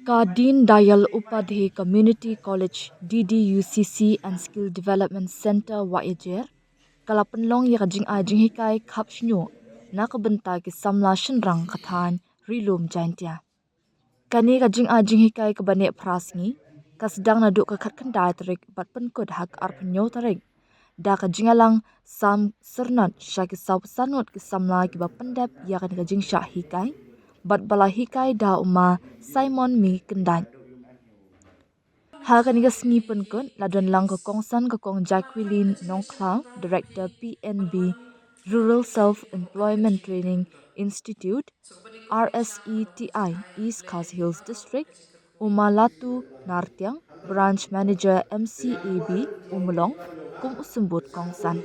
Deen Dayal Upadhyay Community College DDUCC and Skill Development Center Wayajer kalapenlong ya kajing ajing hikai kapshnyo na kabenta ki samla shinrang kathan rilum jaintia. Kani kajing ajing hikai kabane prasngi kasdang na duk kakat kendai tarik bat penkut hak arpenyo tarik. Da kajing alang sam sernat syaki saw sanut ki samla ki bapendap ya kan kajing syah hikai bat bala hikai da uma Simon Mi kendai. Hakan iga sengi penkun ladon lang kekongsan kekong Jacqueline Nongklau, Director PNB Rural Self-Employment Training Institute, RSETI, East Khas Hills District, Umalatu Nartiang, Branch Manager MCAB, Umulong, kum usumbut kongsan.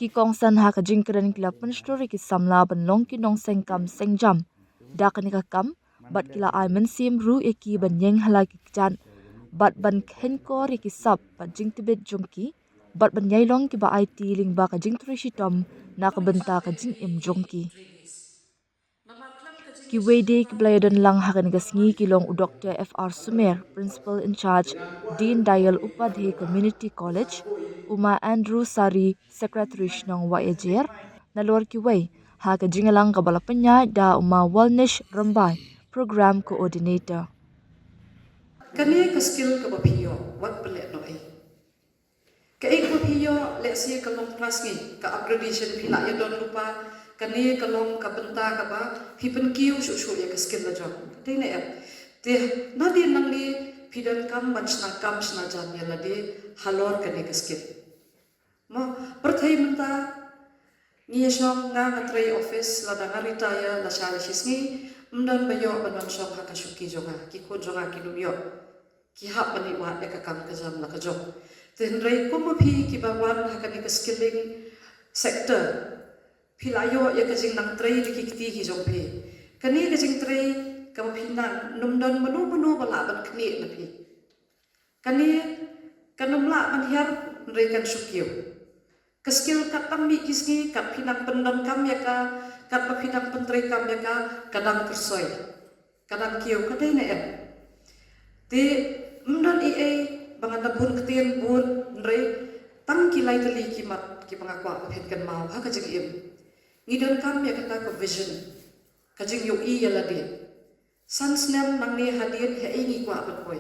Ki kongsan ha kajing keren kila penstory ki samla benlong ki nong sengkam sengjam. Da kanika kam bat kila ai mensim ru eki banyeng halai ki jan bat ban khenko ri ki sap bat jing tibet jongki bat ban yailong ki ba IT ling ba ka jing trishitom na ka benta ka jing im jongki ki wede ki blayadon lang hakan gasngi ki long u Dr. FR Sumer, Principal in Charge Deen Dayal Upadhyay Community College, Uma Andrew Sari, Secretary Shnong Wayajer, nalor ki way ha ka jingalang ka balapanya da Uma Wellness Rambai, Program Coordinator. Kani ka skill ka bapiyo, wat pala no ay. Ka ik bapiyo, let's say ka long plus ni, ka accreditation pila ya don lupa, kani ka long ka benta ka ba, hipan kiyo su ya ka skill na job. Tay na ya. Te na din nang ni pidan kam manch na kam na jan ya na di halor kani ka skill. Ma perthay menta niya siyang nga tray office la da nga retire la siya sisngi mdan bayo banon siyang hakasuki jonga kiko jonga kinuyo ki hap mani wa e kakam kajam la kajong then ray kumapi ki bawan hakani ka skilling sector pilayo ya kajing nang tray di kikti ki jong pi kani kajing tray ka pinan numdan manu bala ban kni na pi kani kanumla man hiar ray kan sukyo Keskill kat tambi kisni kat pinang pendam kam ya ka kat pinang pentri kam ya ka kadang kersoy kadang kiyo kadai na em ti mdan ie banganda bun ketien bun nrei tang kilai tali kimat ki pangakwa phet kan mau ha ka jing im ngidon kam ya kata ka vision ka jing yu i ya ladi sansnem nang ni hadin he ngi kwa pat koi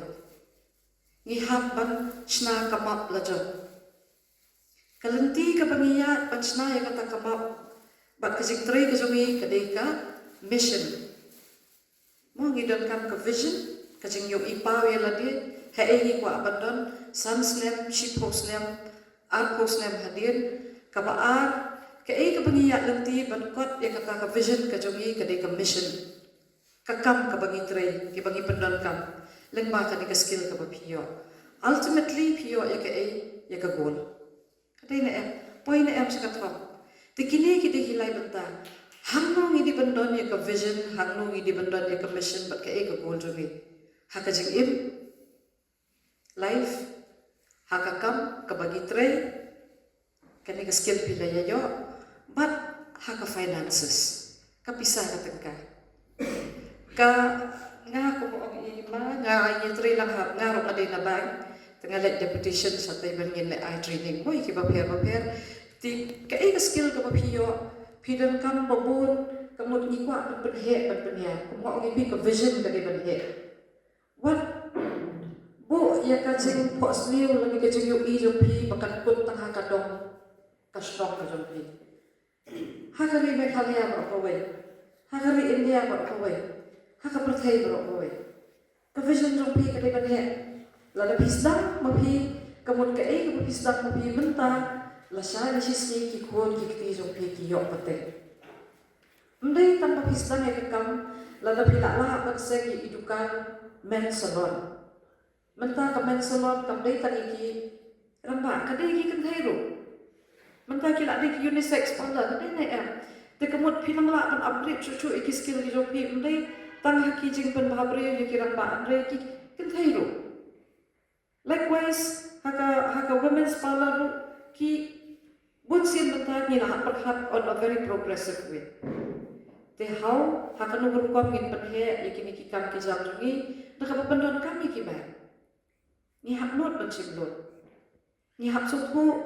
ngi hab ban chna kamap lajo Kalanti ka pangiya panchna ya kata kamap bat kajing tray kajungi kadeka mission mo ngidon kam ka vision kajing yung ipaw ya ladi haengi kwa abandon sansnem shipposnem arposnem hadin kabaar ka pangiya lanti bankot ya kata ka vision kajungi kadeka mission kakam ka bangi tray ki bangi pendon kam lengma ka ka skill ka piyo ultimately piyo ya ka goal Kadai na em, poin na em sa katwang. Tikini kita hilay banta. Hangnong hindi bandon ya ka vision, hangnong hindi bandon ya ka mission, bat ka ka goal jogi. Haka jing im, life, haka kam, kabagi tray, kani ka skill pila yayo, bat haka finances. Kapisa ka tengka. Ka nga kung ang ima, nga tray lang nga ro aday na bag, Tengalit deputation sa tayo bangin na eye training mo, ikibapir ti ka skill ka papiyo, pidan kam babun, kamot ngikwa penhe, kumo ang ibi ka vision ka penhe. What? Bu, ya ka jing pos liw, lagi ka jing yung iyo pi, bakan pun tang hakadong, kastrong ka jong pi. Hakari may kalaya ba ako way? Hakari India ba ako way? Hakapertay ba ako way? Ka vision jong pi ka penhe. Lada pisdang mapi kamut ka kamut pisdang mapi menta la sya la sisni ki kuon ki kti jong pi ki yok pate mdai tanpa pisdang e kam lada pila la bat se ki idukan men salon menta ka men salon kam dai tan iki ramba ka dai ki kan thairu menta ki la dai ki unisex pala ka dai na em te kamut pilang la kan upgrade chu iki skill ki jong pi mdai tang haki jing pen babre ki ramba andre ki kan thairu Likewise, haka women's parlor ki bunsin bata ni lahat perhat on a very progressive way. te how hakanu berukom ngin penhe yakini kikam ki jam jungi nakapapandon kami ki ba ni hapnot bencimlot ni hap suku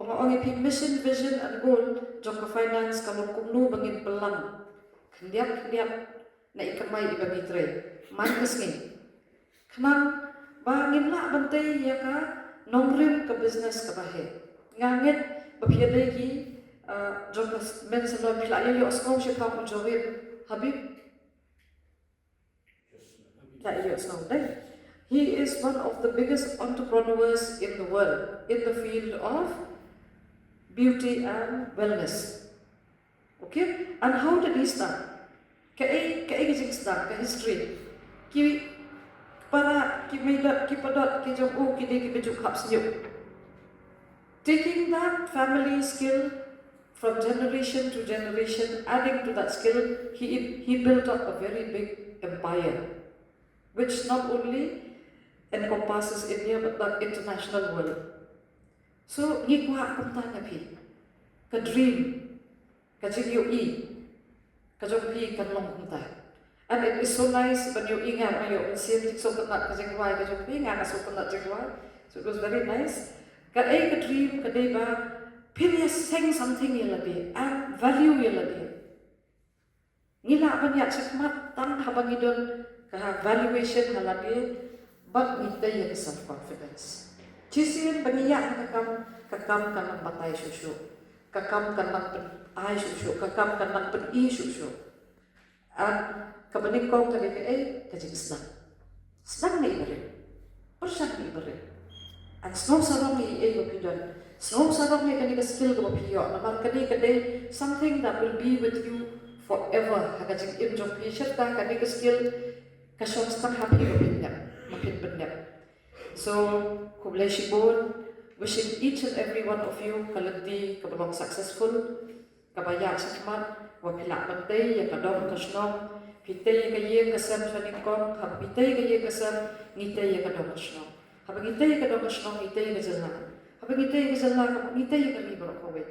mga ongi mission vision and goal jok finance kamu kumnu bangin pelang kendiap na ikamay ibamitre man kesni kanang bangin la bantay ya ka nomrim ka business ka bahe ngangit papiaday ki jok men sa pila yo asko siya ka mo jawib habib la yo asko day. He is one of the biggest entrepreneurs in the world in the field of beauty and wellness. Okay? And how did he start? Kaigijing start, ka history. Para kipadot kijabu kidi kibijuk hapsnyo. Taking that family skill from generation to generation, adding to that skill, he built up a very big empire, which not only encompasses India but the international world. So, ni kuha akong tanya pi, ka dream, ka jingyo ka jongpi kan long kunta. And it is so nice when you ingat mayo, siyem tik so kunat ka jingwai, ka jongpi nga so kunat jingwai. So it was very nice. Ka ka dream, ka day ba, pinya sing something yalabi, and value yalabi. Ngila ba niya chikmat tang habang idon, ka valuation halabi, but nitay yung self-confidence. Chisiyan bangiya kakam ka ng batay susyo, kakam ka ng ay susyo, kakam ka ng pan-i susyo. At kabaning kong tabi ka kajing snang. Snang na iba rin. Persyak na iba rin. At snow sarong ni mapidon. Snow sarong ni kanina skill ka mapiyo. Naman kanina something that will be with you forever. Hakajing imjong pishir ka kanina skill kasyong stang happy mapinbanyap. So, kublay shibon, wishing each and every one of you kalandi kabalong successful, kabaya sakmat, wapila bantay, yakadom kasnong, pitay kayeng kasam sa ningkong, habitay kayeng kasam, ngitay yakadom kasnong. Habang ngitay yakadom kasnong, ngitay kajalan. Habang ngitay kajalan, ngitay yakalibarok kawin.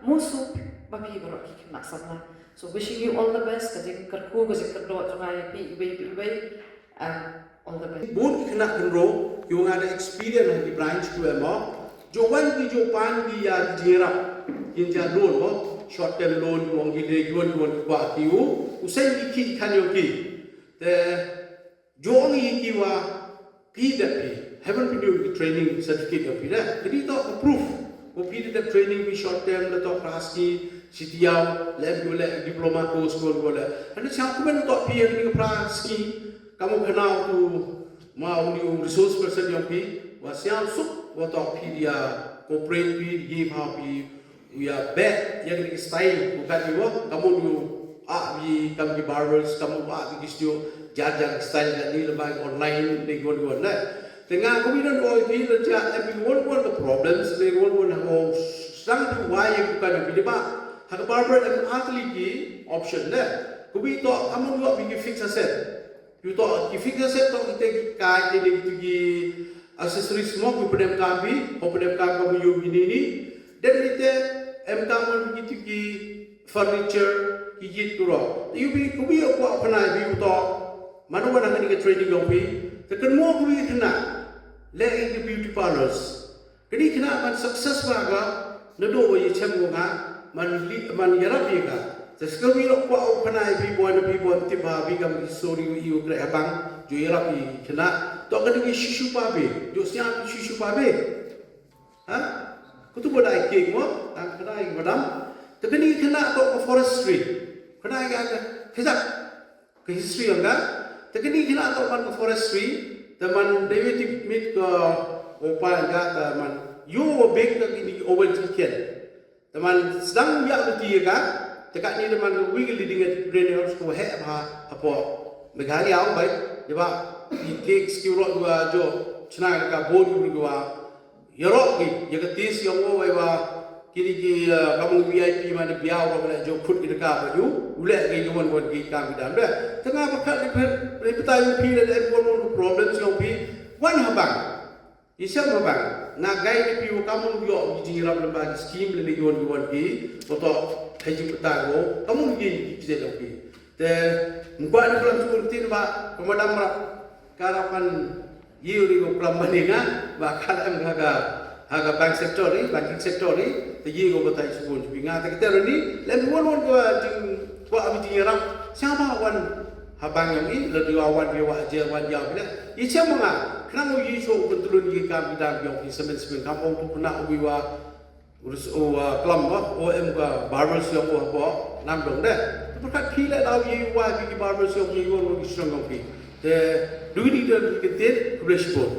Musup, mabibarok kikinasama. So, wishing you all the best, kajing karku, kajing kardot, ngaya iway, and all the best. Both kena kenro, yung ada experience di branch tu emo, jowan ki jopan ki ya jera, kinja loan mo, short term loan, wong gide yuan kwa kiu, usai ki kan yo ki, the jong ki wa PDP, haven't been doing training certificate of PDP, jadi to approve, ko PDP training bi short term la to class ki, sitiaw, lab diploma course ko bola, and siang ko ben to PDP class ki. Kamu kenal tu mau ni resource person yang pi, wasiam sup, watak pi dia corporate pi, give how pi, ya bet yang ni style bukan ni wah, kamu ni pi kamu di barbers, kamu pi studio, jajan style ni lebih online ni gua na. Tengah aku bilang boy pi leja, tapi one the problems, they one how sang tu why yang bukan pi lepas, hak barber and athlete option na. Kubi tu kamu dua pi fix asset. You thought if you set to take card in the accessories smoke, we put them kambi, open them kambi you binini, then it kambi gitu furniture, hijit kuro. You be kubi apa pernah you thought, mana mana kan kita training kambi, tekan mau kubi kena, let the beauty parlors. Kini kena man success baga, nado ye cemu man yarap ye ka. Sekarang kita kuat pernah ibu tiba bigam histori iu kira abang jual api kena tak kena di susu pabe, josnya susu pabe, ha? Kau tu boleh ikut mo, kena ikut madam. Tapi ni kena tak forestry, kena ikut kejap ke history enggak. Tapi ni kena tak ke forestry, teman David meet ke opal enggak teman. You big ke ini owen chicken, teman sedang biar betul kan? Dekat ni teman wiggle dengan brain harus ko he apa megali au baik dia di cake skill dua jo cina ka body dua yorok ki ya ketis yang mo ba kini ki kamu VIP mana biar orang jo put di dekat baju ulek ke yuan buat ki kami dan dah tengah pakat di petai pi dan everyone problems yang pi one habang isam habang ngagai ni piu kamu yo ji ram lemba scheme le yon yon ki foto haji petago kamu gi kise lo ki te ngwa ni pelam seperti ba pemadam karapan yuri go pelam maninga ba kalam haga bank sector ni banking sector ni te yi go batai subun binga te kita ni lem won go jing ko abi ji ram siapa wan habang yang ini lebih awan dia wajar wajar bila ia menga kerana Yesus betul ni kami dah biar di semen kampung tu pernah ubiwa urus kelam OM ke barber shop apa nam dong dah berkat pila dah Yesus di barber shop Yesus orang Islam kau pi te duit dia kita kebersih